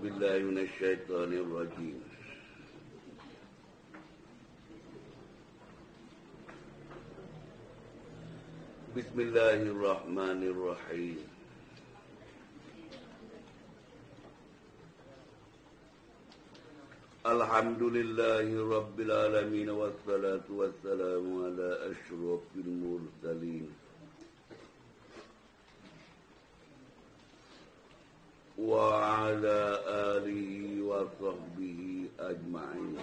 بالله من الشيطان الرجيم بسم الله الرحمن الرحيم الحمد لله رب العالمين والصلاة والسلام على أشرف المرسلين وعلى آله وصحبه أجمعين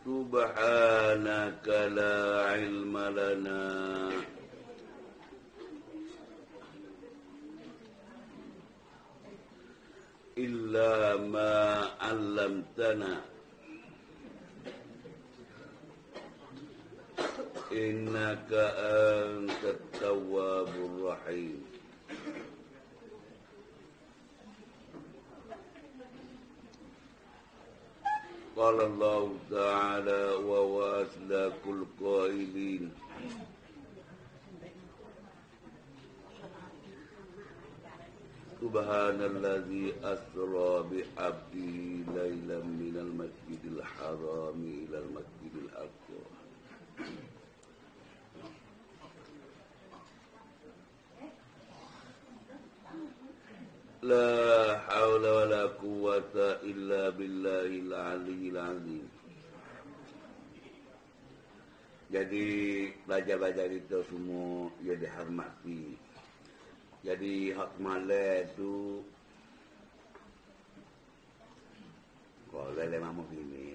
سبحانك لا علم لنا إلا ما علمتنا إنك أنت التواب الرحيم قال الله تعالى وهو أصدق القائلين سبحان الذي أسرى بعبده ليلا من المسجد الحرام إلى المسجد الأقصى لا حول ولا قوة إلا بالله العلي العظيم. Jadi pelajar-pelajar itu semua ia dihormati. Jadi hak malam tu kau lele mamu gini.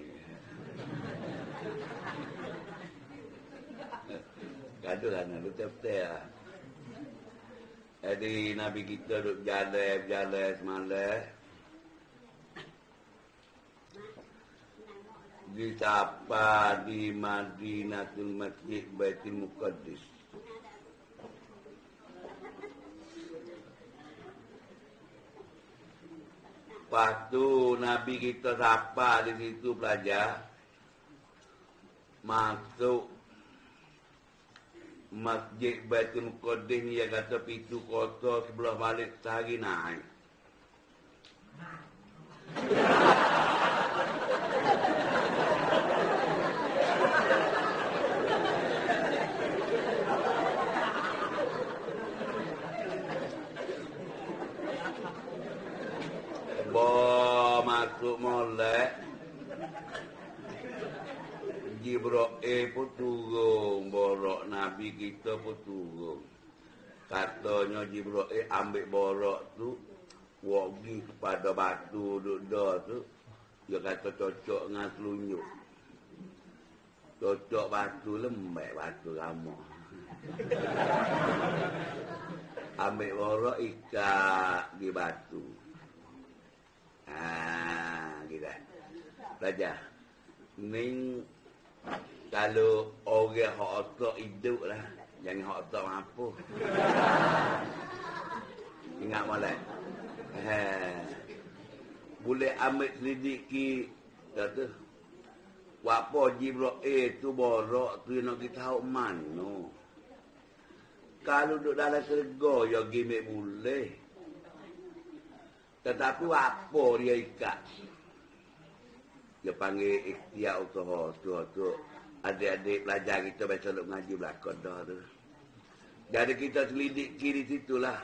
Gaduh kan lu tep-tep. Jadi Nabi kita duduk berjalan semalam. Disapa di Madinatul Masjid Baitul Muqaddis. Lepas tu Nabi kita sapa di situ pelajar. Masuk Masjid Baitul Muqaddis ni dia kata pintu kota sebelah balik sehari naik. Masuk molek Jibril pun turun, borok Nabi kita pun turun. Katanya Jibril ambil borok tu, wagi kepada batu duduk tu, dia kata cocok dengan selunjuk. Cocok batu lembek, batu ramah. Ambil borok ikat di batu. Gitu. Belajar. Ni kalau orang hak otak hidup lah. Jangan hak otak mampu. Ingat malam. Boleh ambil selidiki. Kata. Apa Jibril tu borok tu nak kita tahu mana. Kalau duduk dalam serga ya gimik boleh. Tetapi apa dia ikat? Dia panggil ikhtiar usaha tu adik-adik pelajar kita biasa nak mengaji belakang dah tu. Jadi kita selidik kiri situlah.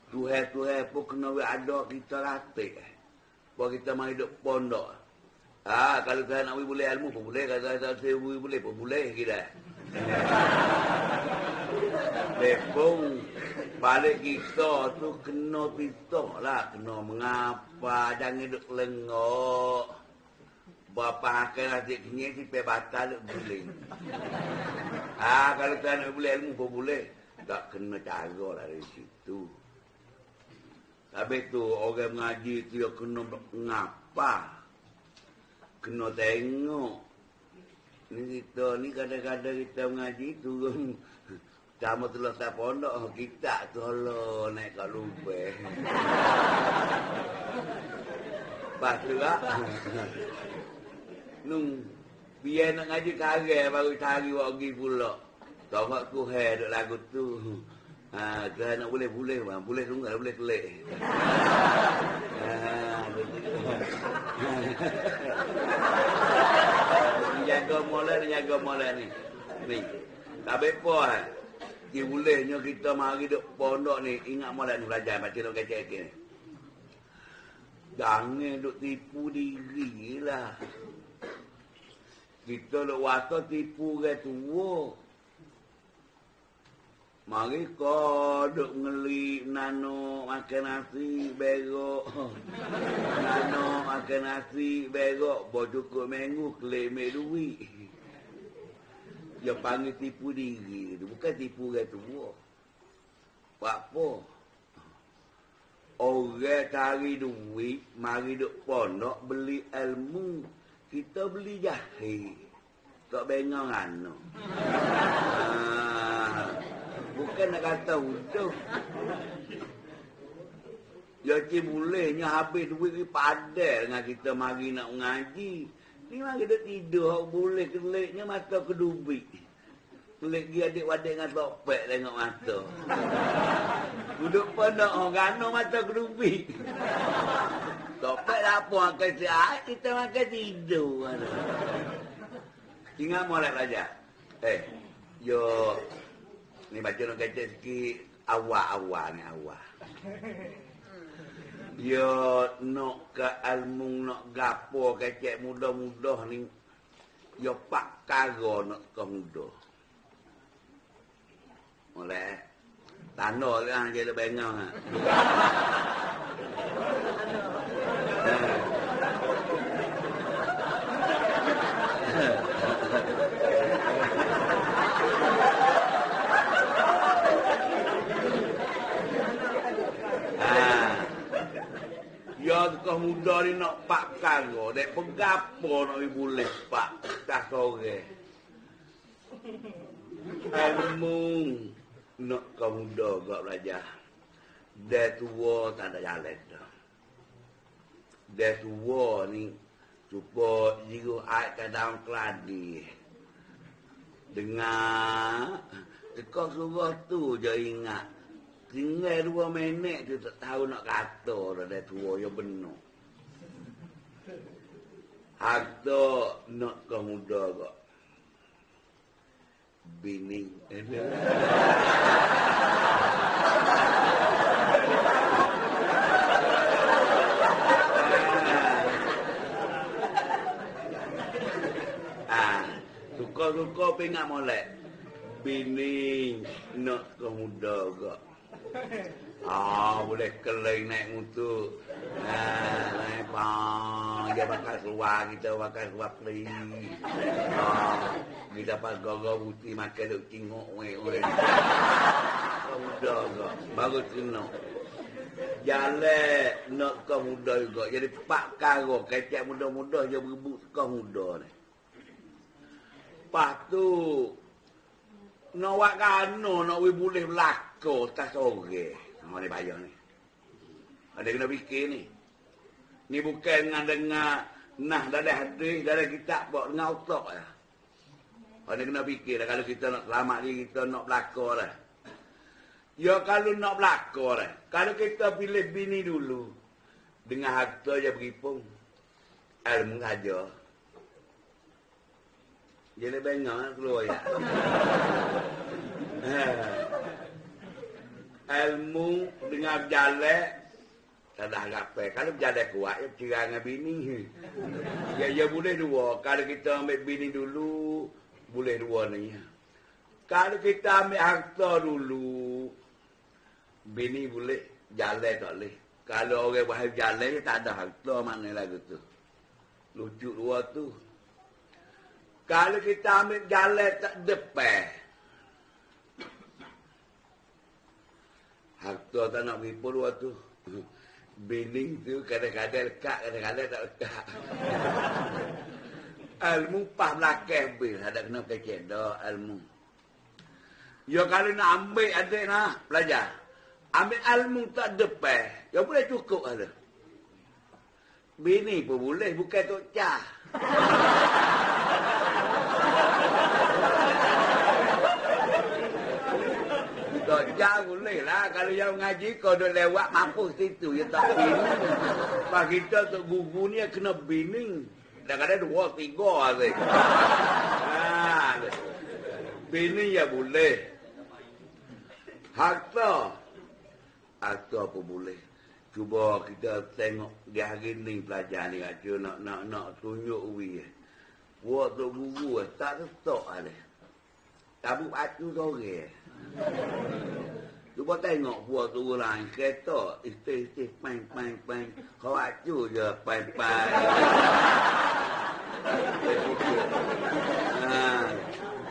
Tuhan pun kena ada kita latih. Bahawa kita mahu hidup pondok. Kalau saya nak boleh ilmu pun boleh. Kalau saya boleh pun boleh. Kita. Lepung balik kita tu kena pisah lah. Kena mengapa. Jangan duduk lengok. Bapa akan asyik kenyai si batal boleh. Kalau tak nak boleh ilmu pun boleh. Tak kena cara lah dari situ. Habis tu orang mengaji tu dia kena ngapa. Kena tengok. Ni kita ni kadang-kadang kita mengaji turun. Sama selesai pondok kita tu Allah naik kat lupa. Lepas tu lah. Nung biar nak ngaji karang baru cari wak pergi pula. Tengok ku duk lagu tu. Kerana boleh bang. Boleh tunggal, boleh kelik. Jaga molek ni. Ni. Tak apa. Dia bolehnya kita mari duk pondok ni. Ingat molek ni belajar. Macam nak kecek ni. Jangan duk tipu diri lah. Kita duk waktu tipu ke tua. Mari kau duk ngeli nano makan nasi berok. Nano makan nasi berok. Bawa cukup minggu kelemek duit. Dia panggil tipu diri. Bukan tipu ke tua. Buat apa? Orang cari duit. Mari duk pondok beli ilmu. Kita beli jahil. Tak bengong ano. Bukan nak kata udah. Jadi bolehnya habis duit ni padal dengan kita mari nak ngaji. Ni mari dia tidur, boleh keliknya mata kedubik. Kelik dia adik-adik dengan topek tengok mata. Duduk pondok orang gano mata kedubik. Topek tak apa makan sihat, kita makan tidur. Ingat molek belajar. Yo ni baca nak kata sikit awak ni awak. Yo nak ke ilmu nak gapo kecek mudah-mudah ni. Yo pak karo nak ke mudah. Oleh tanda lah je le bengong. Ya kau muda ni nak pak karo, dek pegapo nak boleh pak tak sore. Ilmu nak kau muda gak belajar. Dia tua tak ada jalan dah. Dia tua ni supaya jiru air ke dalam keladi. Dengar tekak surah tu je ingat. Tinggal 2 minit tu tak tahu nak kata dah dia tua ya benar. Harta nak kau muda kok. Bini. Suka-suka pengak molek. Bini nak kau muda kok. Boleh kelai naik mutu. Naik bang. Dia bakal keluar, kita bakal keluar keli. Kita dapat gogor putih makan duk tengok. Kau muda kok. Baru kena. Jalan nak kau muda juga. Jadi pak karo. Kecek muda-muda je berebut kau muda ni. Lepas tu. Nak buat kano, nak boleh berlaku tak sore. Ni bayar ni. Ada kena fikir ni. Ni bukan dengar nah dari hadis, dari kitab buat dengan otak lah. Ada kena fikir lah. Kalau kita nak selamat diri, kita nak berlaku lah. Ya kalau nak berlaku lah. Kalau kita pilih bini dulu. Dengan harta je beripung. Ilmu saja. Jadi bengong keluar ya. Ilmu dengan jalan tak ada harapan. Kalau berjalan kuat, ya bercerai dengan bini. Ya boleh dua. Kalau kita ambil bini dulu, boleh dua ni. Kalau kita ambil harta dulu, bini boleh, jalan tak boleh. Kalau orang bahaya jalan, tak ada harta mana lagu tu. Lucu dua tu. Kalau kita ambil jalan tak depan. Harta tak nak beripul waktu. Bini tu kadang-kadang lekat, kadang-kadang tak lekat. Ilmu pas belakang bil. Ada kena kecek dah ilmu. Ya kalau nak ambil adik nak belajar. Ambil ilmu tak depan. Ya boleh cukup ada. Bini pun boleh, bukan Tok Cah. belajar boleh lah. Kalau yang ngaji kau dah lewat mampus situ. Ya tak bini. Pak kita tu guru ni kena bini. Kadang-kadang 2, 3 asyik. Bini ya boleh. Harta. Harta apa boleh. Cuba kita tengok di hari ni pelajar ni. Nak tunjuk wih. Buat tu guru tak setok ada. Tabuk batu sore. Cuba tengok buat tu lain kereta istih pang. Kau batu je pang.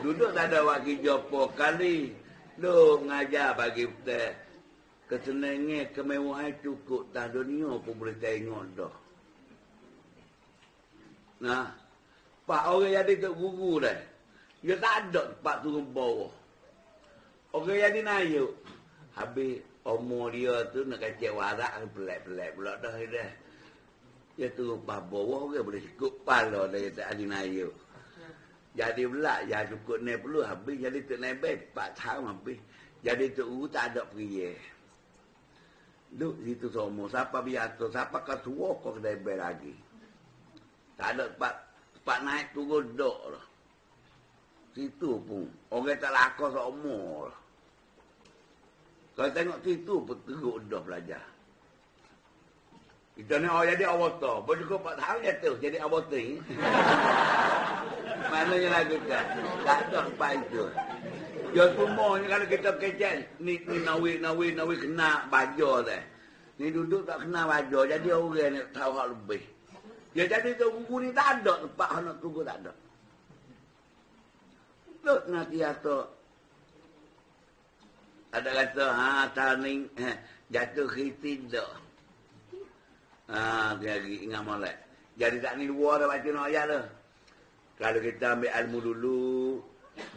Duduk tak ada wakil jopo kali. Duk ngajar bagi kita. Kesenangan kemewahan cukup. Tak dunia pun boleh tengok dah. Nah. Pak orang jadi tok guru dah. Dia tak ada tempat turun bawah. Orang jadi naik. Habis umur dia tu nak kacau warak pelak-pelak pula dah. Dia turun bawah orang boleh cukup pala dia tak ada naik. Jadi pula ya cukup naik perlu habis jadi tok naik 4 tahun habis. Jadi tok guru tak ada pergi. Duk situ semua. Siapa biasa, siapa ketua kau kedai lagi. Tak ada tempat naik turun dok lah. Situ pun. Orang tak lakar seumur lah. Kalau tengok situ pun teruk dah belajar. Kita ni orang jadi awata. Boleh cukup 4 tahun jatuh jadi awata ni. Maknanya lagu kan. Tak ada tempat itu. Ya semuanya kalau kita kecek. Ni nawi kena baju dah. Ni duduk tak kena baju. Jadi orang ni tahu hal lebih. Ya jadi tu guru ni tak ada tempat nak tunggu tak ada. Duk nanti atau ada kata turning jatuh kritik dah. Lagi ingat molek. Jadi tak ni luar dah baca nak ayat dah. Kalau kita ambil ilmu dulu,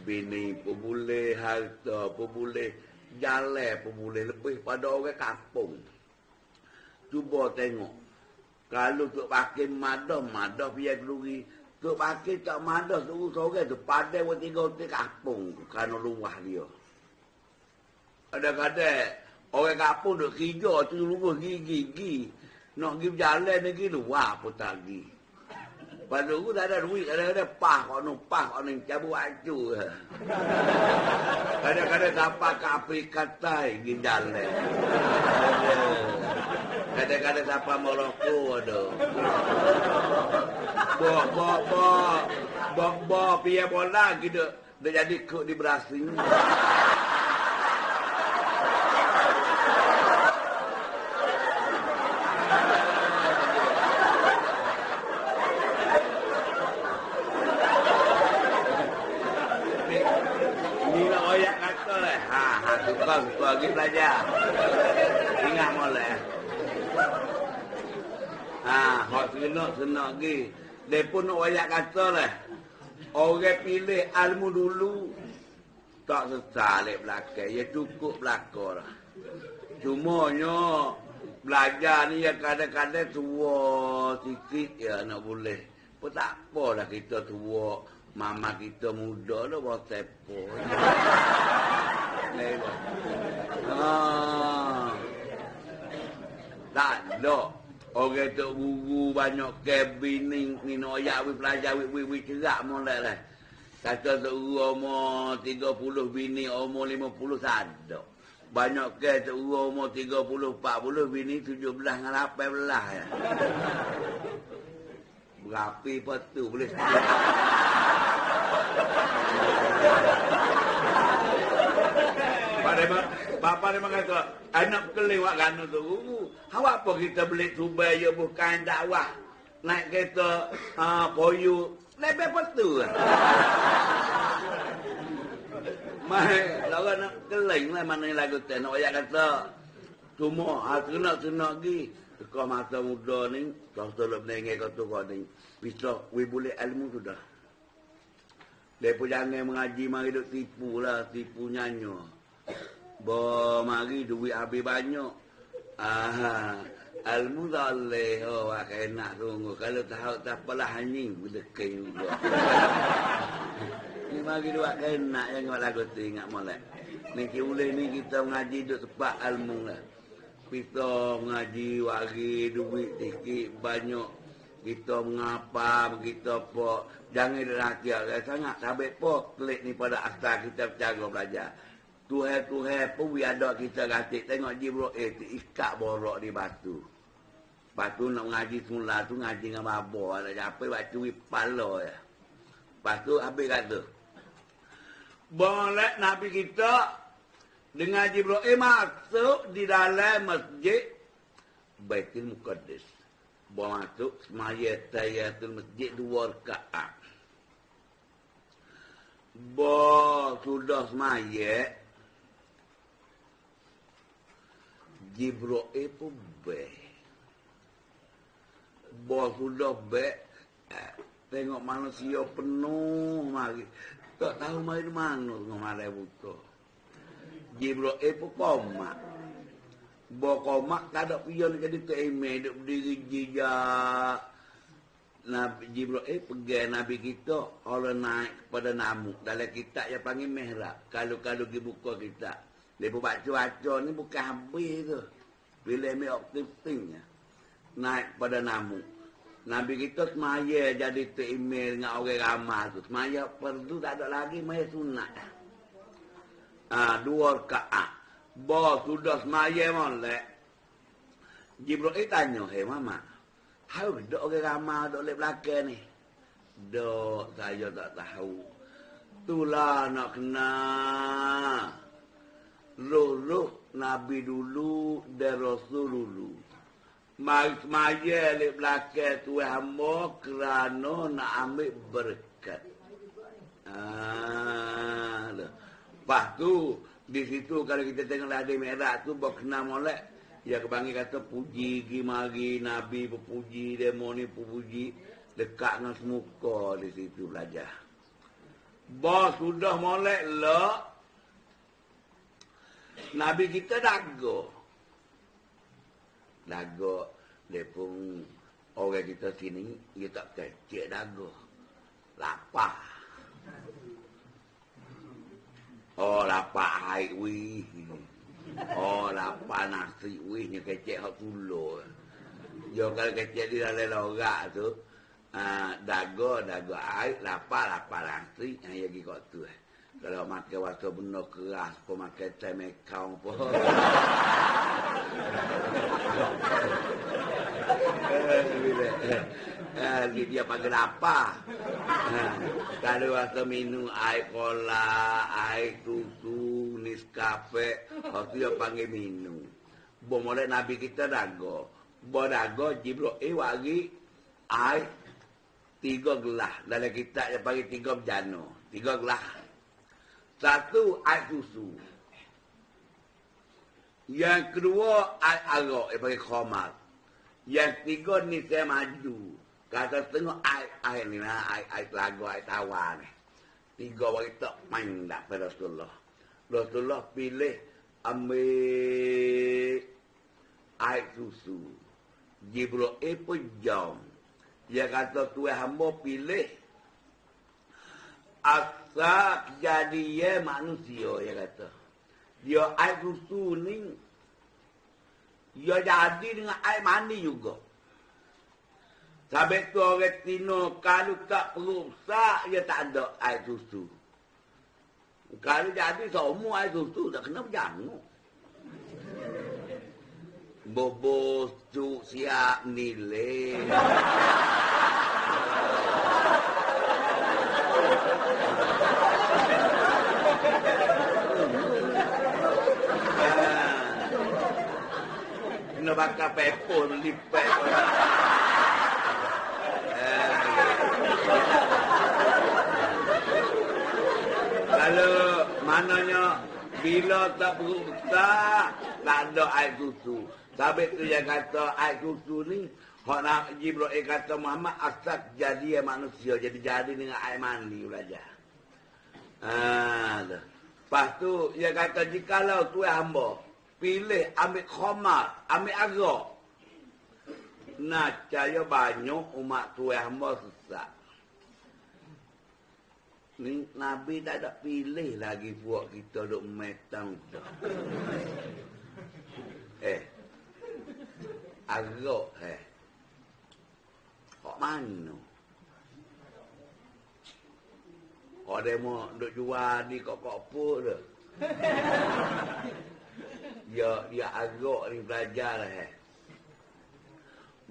bini pun boleh, harta pun boleh, jalan pun boleh, lebih pada orang kampung. Cuba tengok. Kalau tu pakai madah biar keluri. Tu pakai tak madah, tu sore tu padai buat 3 hotel kampung. Kerana luah dia. Kadang-kadang orang kampung duk kerja tu lurus gigi. Nak pergi berjalan lagi luar pun tak pergi. Pada aku tak ada duit, kadang-kadang pah kau ni cabut baju. Kadang-kadang dapat kapi katai pergi jalan. Kadang-kadang dapat Morocco ada. Bok pia bola gitu. Dia jadi kok di Brasil. Tukang lagi belajar. Ingat molek. Hak senang lagi. Dia pun nak wayak kata lah. Orang pilih ilmu dulu. Tak sesalik belakang. Ya cukup belakang lah. Cumanya belajar ni ya kadang-kadang tua sikit ya nak boleh. Pun tak apalah kita tua. Mama kita muda lah bawa tepo. Tak ada. Orang tu guru banyak kabin ni noyak pelajar cerak molek lah. Kata tu guru umur 30 bini, umur 50 ada. Banyak ke tu guru umur 30, 40 bini 17 dengan 18 ya. Berapi apa tu boleh. Bapa dia mengata, anak kelewat kan tu. Awak apa kita beli tubai ya bukan dakwah. Naik kereta poyu, lebih betul. Mai, lawan nak keling lah mana lagu tu. Nak ayat kata, cuma kena lagi. Kau masa muda ni, kau selalu menengah kau ni. Bisa, we boleh ilmu sudah. Dia pun jangan mengaji, mari duk tipu lah, tipu nyanyo. Mari duit habis banyak. Ilmu tak boleh. Enak tunggu. Kalau tahu tak apalah hanying, berdekai juga. Ni mari duit enak, jangan lagu tu ingat molek. Ni boleh ni kita mengaji duk tempat ilmu lah. Kita mengaji wagi duit sikit banyak. Kita mengapa, kita apa. Jangan rakyat sangat. Sampai apa klik ni pada asal kita bercara belajar. Tuhan pun biada kita ratik. Tengok Jibril ikat borok di batu. Batu nak mengaji semula tu ngaji dengan babak. Nak capai batu kepala ya. Lepas tu habis kata. Boleh Nabi kita dengan Jibril masuk di dalam masjid Baitul Muqaddas. Masuk semaya tahiyatul masjid 2 rakaat. Sudah semaya Jibril pun baik. Sudah baik. Tengok manusia penuh mari. Tak tahu mari mana kemarin buka. Jibril pun komak. Komak tak ada pion jadi ke email. Dia berdiri jejak. Nabi Jibril pergi Nabi kita. Allah naik kepada namuk. Dalam kitab yang panggil mihrab. Kalau dibuka kitab. Dia pun baca-baca ni bukan habis tu. Bila ambil aktif-aktifnya. Naik pada namuk. Nabi kita semaya jadi email dengan orang ramah tu. Semaya perdu tak ada lagi. Semaya sunat. 2 rakaat. Sudah semaya molek. Jibril tanya, "Hei mama, how dok orang ramah dok lek belakang ni?" "Dok, saya tak tahu." "Itulah nak kena. Roh Nabi dulu dan Rasul dulu. Mari semaya lek belakang tu hamba kerana nak ambil berkat." Lepas tu di situ kalau kita tengok ladai merah tu berkena molek. Ya kebangi kata puji gimari Nabi berpuji demo ni puji dekat dengan semuka di situ belajar. Sudah molek lah. Nabi kita dago. Dia pun orang kita sini dia tak kecil dago. Lapar. Lapar air wih. Lapar nasi wih. Ni kecil hak tulo. Dia kalau kecil di dalam lorak tu. Dago air. Lapar nasi. Yang pergi kat tu. Kalau makan waktu benda keras. Pun makan teh mekau pun. Dia panggil apa? Kalau waktu minum air cola, air susu, Nescafe, waktu dia panggil minum. Boleh Nabi kita dago. Dago Jibril wagi air 3 gelas. Dalam kitab dia panggil 3 bejana. 3 gelas. 1 air susu. Yang kedua air arak. Dia panggil khamar. Yang 3 ni saya maju. Kata tengok air ni lah. Air telaga, air tawar ni. 3 bagi tak main tak pada Rasulullah. Rasulullah pilih ambil air susu. Jibril pun jam. Dia kata tuan hamba pilih asal kejadian manusia. Dia kata. Dia air susu ni. Dia jadi dengan air mandi juga. Sampai tu orang Tino, kalau tak perut besar, dia tak ada air susu. Kalau jadi semua air susu, tak kena berjanguk. Bobos cuk siap nilai. Kena bakar pepon, lipat. Kalau mananya bila tak perut besar, tak ada air susu. Sampai tu yang kata air susu ni, nak Jibril kata Muhammad asal jadi manusia. Jadi dengan air mandi belajar. Lepas tu dia kata jikalau tu hamba pilih ambil khamar, ambil arak. Nak caya banyak umat tu hamba susah. Ni Nabi tak ada pilih lagi buat kita duk metang dah. Agak kok mana? Kok dia mau duk jual di kok apa dah. Dia agak ni belajar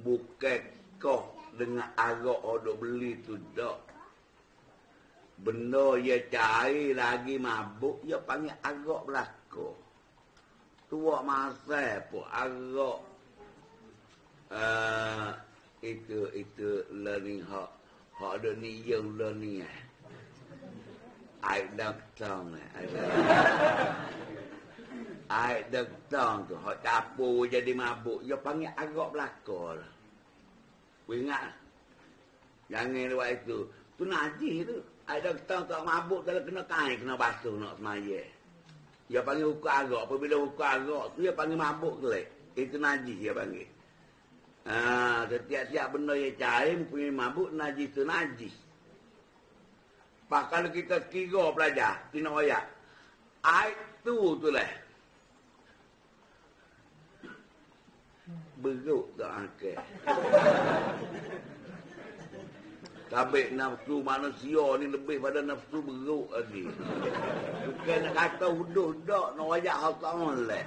Bukan kau dengan agak duk beli tu dak. Benda dia cari lagi mabuk, dia panggil agak belakang. Tua masa pun agak itu learning hak ada ni yang learning ai đập tông ai đập tông tu hak capu jadi mabuk dia panggil agak belakang. Ingat jangan lupa itu tu najis tu ai đập tông tak mabuk kalau kena kain kena basuh nak semaya. Dia panggil hukum agak. Apabila hukum agak tu dia panggil mabuk tu itu najis dia panggil. Setiap-tiap benda yang cair mempunyai mabuk, najis itu najis. Pak kalau kita kira pelajar, tina ayat. Ayat tu lah. Beruk tak angkat. Tabik nafsu manusia ni lebih pada nafsu beruk lagi. Bukan nak kata huduh dak, nak ayat hal tak molek.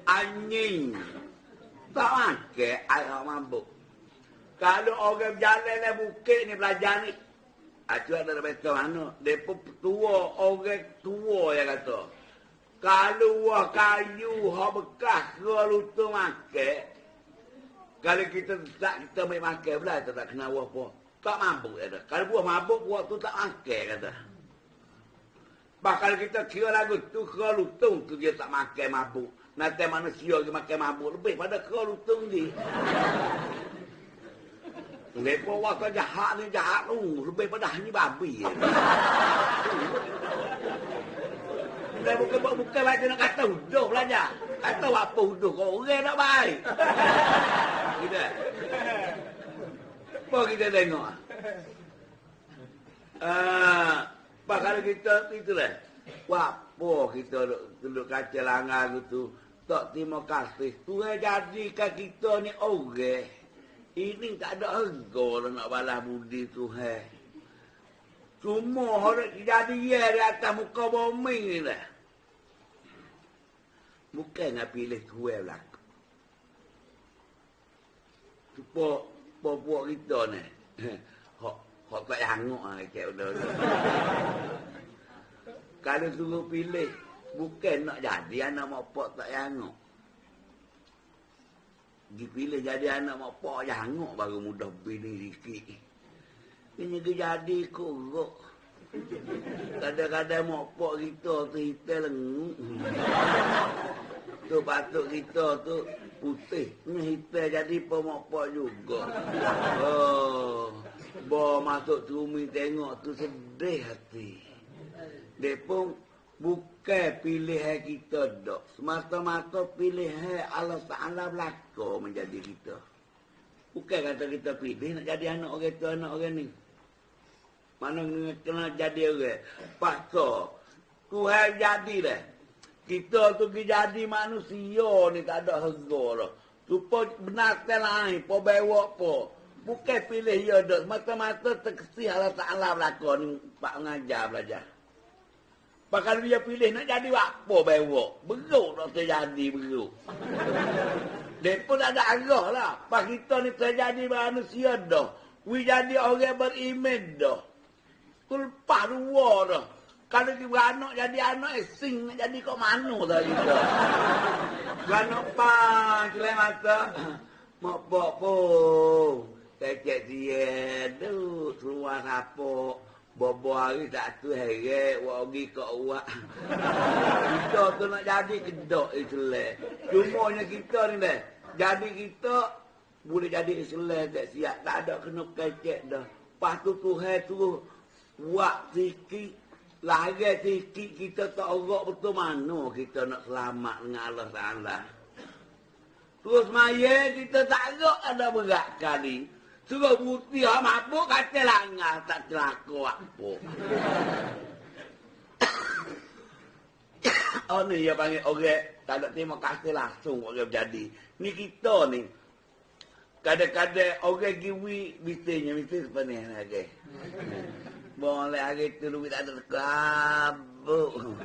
Anjing tak makan air mabuk. Kalau orang berjalan lah bukit ni belajar ni, aku ada betul mana? Depa tua, orang tua yang kata. Kalau wah kayu hak bekas ke lutut makan. Kalau kita tak kita mai makan pula tak kena wah apa. Tak mabuk kata. Kalau buah mabuk buah tu tak makan kata. Bakal kita kira lagu tu ke lutung tu dia tak makan mabuk. Nanti manusia dia makan mabuk lebih pada ke lutung dia. Lepas waktu jahat ni jahat tu lebih pada hanya babi. Dah bukan baca nak kata huduh belajar. Kata apa huduh kau orang nak baik. Kita. Apa kita tengok? Kalau kita itulah. Apa kita duduk kaca langgar tu. Tak terima kasih. Tuhan jadikan kita ni orang. Ini tak ada harga lah nak balas budi Tuhan. Cuma orang jadi ya di atas muka bumi ni lah. Bukan nak pilih Tuhan belakang. Buat kita ni. Hak tak hangat lah cik udah. Kalau suruh pilih, bukan nak jadi anak mak pak tak hangat. Dipilih jadi anak mak pak hangat baru mudah pilih sikit. Ini jadi kuruk. Kadang-kadang mak pak kita tu hitam lengut. Tu patut kita tu putih. Ni hitam jadi pemak pak juga. Bawa masuk Trumi tengok tu sedih hati. Dia pun bukan pilihan kita dak. Semata-mata pilihan Allah Ta'ala belaka menjadi kita. Bukan kata kita pilih nak jadi anak orang tu, anak orang ni. Mana kena jadi orang. Paksa. Tuhan jadi dah. Kita tu jadi manusia ni tak ada harga dah. Supaya binatang lain, po bewak po. Bukan pilih ya dah. Mata-mata terkesih Allah Ta'ala belaka ni. Pak mengajar belajar. Kalau dia pilih nak jadi apa bewak. Beruk tak terjadi beruk. Dia pun ada arah lah. Pak kita ni terjadi manusia dah. We jadi orang beriman dah. Lepas dua dah. Kalau kita beranak jadi anak sing nak jadi kok mana dah kita. Beranak pang celai mata. Mak pok pun. Kecek dia tu keluar apa. Bobo hari tak tu heret. Wagi kok uak. Kita tu nak jadi kedok Islam. Cumanya kita ni dah. Jadi kita boleh jadi Islam tak siap. Tak ada kena kecek dah. Lepas tu Tuhan tu buat sikit. Lagi sikit kita tak agak betul mana kita nak selamat dengan Allah Ta'ala. Terus maya kita taruh ada berat kali. Suruh putih mabuk kata langar tak celaka apa. Oh ni ya panggil orang tak ada terima kasih langsung orang jadi. Ni kita ni. Kadang-kadang orang giwi bisanya mesti sebenarnya lagi. Boleh hari tu lu tak ada kabuk.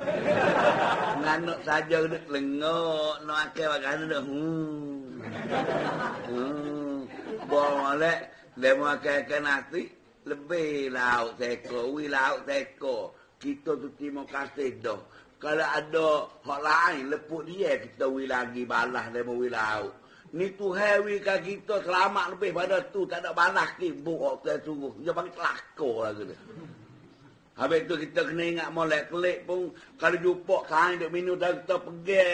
Nganuk saja duduk lengok. No akal makan duduk. Boleh. Lemu akal nasi. Lebih lauk teko. Wi lauk teko. Kita tu terima kasih dah. Kalau ada hak lain lepuk dia. Kita wi lagi balas lemu wi lauk. Ni tu hewi kan kita selamat lebih pada tu. Tak ada balas ki. Buk saya sungguh. Dia panggil telakor lah gitu. Habis tu kita kena ingat molek kelik pun. Kalau jumpa kain duk minum dah kita pergi.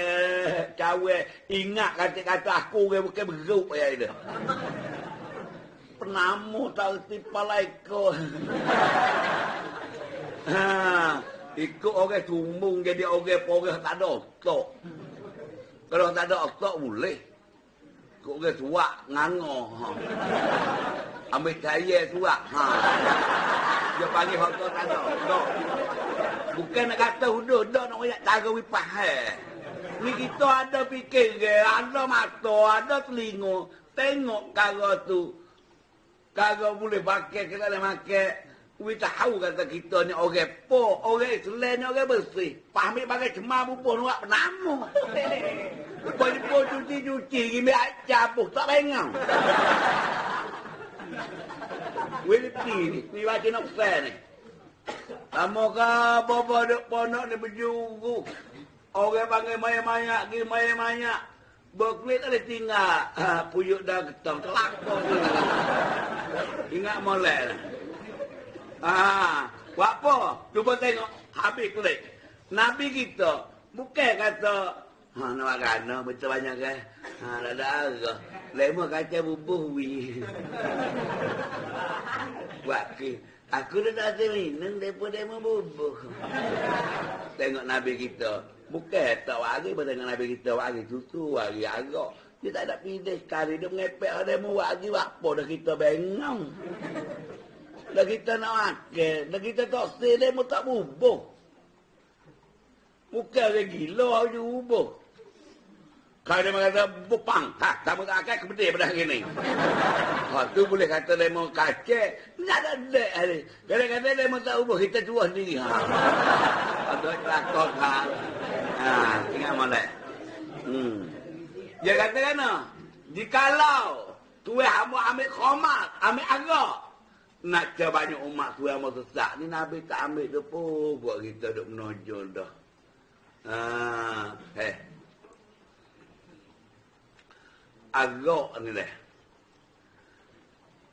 Cawe. Ingat kata-kata aku orang bukan bergeruk ya itu. Penamu tak reti palaiko. Ikut orang sumbung jadi orang tak ada otak. Kalau tak ada otak boleh. Kau orang suak ngangoh. Ambil saya suak. Dia panggil hak tak ada. Bukan nak kata huduh. Nak banyak cara wipah. Ni kita ada fikir. Ada mata. Ada telinga. Tengok cara tu. Cara boleh pakai. Kita boleh pakai. We tahu kata kita ni orang po. Orang Islam ni orang bersih. Pahami pakai cemar bubuh. Nak penamu. Lepas-lepas cuci-cuci, gini cabuh, tak bengang. Wilti ni baca nak pesan ni. Lama ke bapa duk ponok ni berjuru. Orang panggil maya-maya, pergi maya-maya. Berkulit ada tinggal. Puyuk dah getong, telakor. Ingat molek lah. Buat apa? Cuba tengok, habis kulit. Nabi kita, bukan kata, nak makan, betul banyak kan? Tak ada arah. Lemah kaca bubuh wi. Buat ke? Aku dah tak minum daripada lemah bubuh. Tengok Nabi kita. Bukan tak wari pun tengok Nabi kita. Wari susu, wari arak. Dia tak ada pilih sekali. Dia mengepek ada lemah wari. Apa dah kita bengong. Dah kita nak makan. Dah kita tak say lemah tak bubuh. Bukan orang gila aja bubuh. Kalau dia kata bupang, sama tak akal kebedih pada hari ni. Tu boleh kata lemon kacek, tak ada dek hari. Kadang-kadang lemon tak ubah, kita jual sendiri. Ada kelakor kan. Ingat molek. Dia kata kan, jikalau tuai hamba ambil khomat, ambil agak, nak banyak umat tuai hamba sesak, ni Nabi tak ambil tu pun, buat kita duk menonjol dah. Agak ni dah.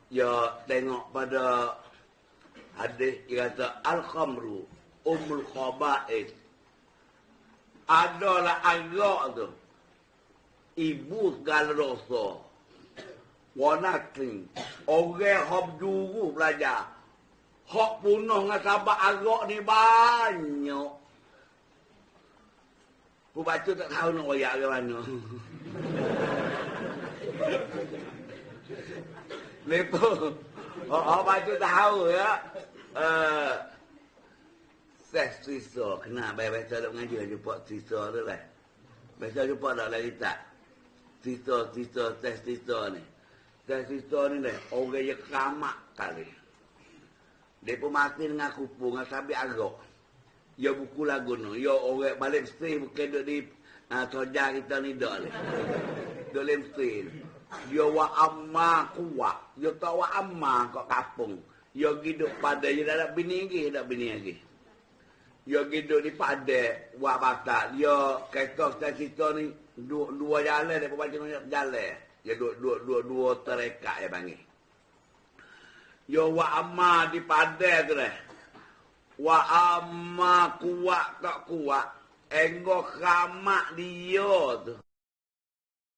Ya tengok pada hadis dia kata al-khamru ummul khaba'ith. Adalah agak tu ibu segala dosa. Wanaking orang hab juru belajar. Hak punuh dengan sahabat agak ni banyak. Aku baca tak tahu nak royak ke mana. Lepas orang baca tahu ya. Ses sisa. Kena biasa duk mengaji jumpa sisa tu lah. Biasa jumpa tak lagi tak. Sisa ses sisa ni. Ses sisa ni dah. Orang yang kamak kali. Dia pun mati dengan kupu. Dengan sabit agak. Ya buku lagu ni. Ya orang balik mesti bukan duduk di soja kita ni duduk ni. Duduk mesti. Ya wa amma kuat. Ya tak wa amma kat kapung. Ya hidup pada. Ya tak ada bini lagi. Tak bini lagi. Ya hidup di pada. Wa batak. Ya kata cerita ni. Dua jalan. Dia pun baca jalan. Ya dua terekat ya panggil. Ya wa amma di pada tu dah. Wa amma kuat tak kuat. Engkau kamak dia tu.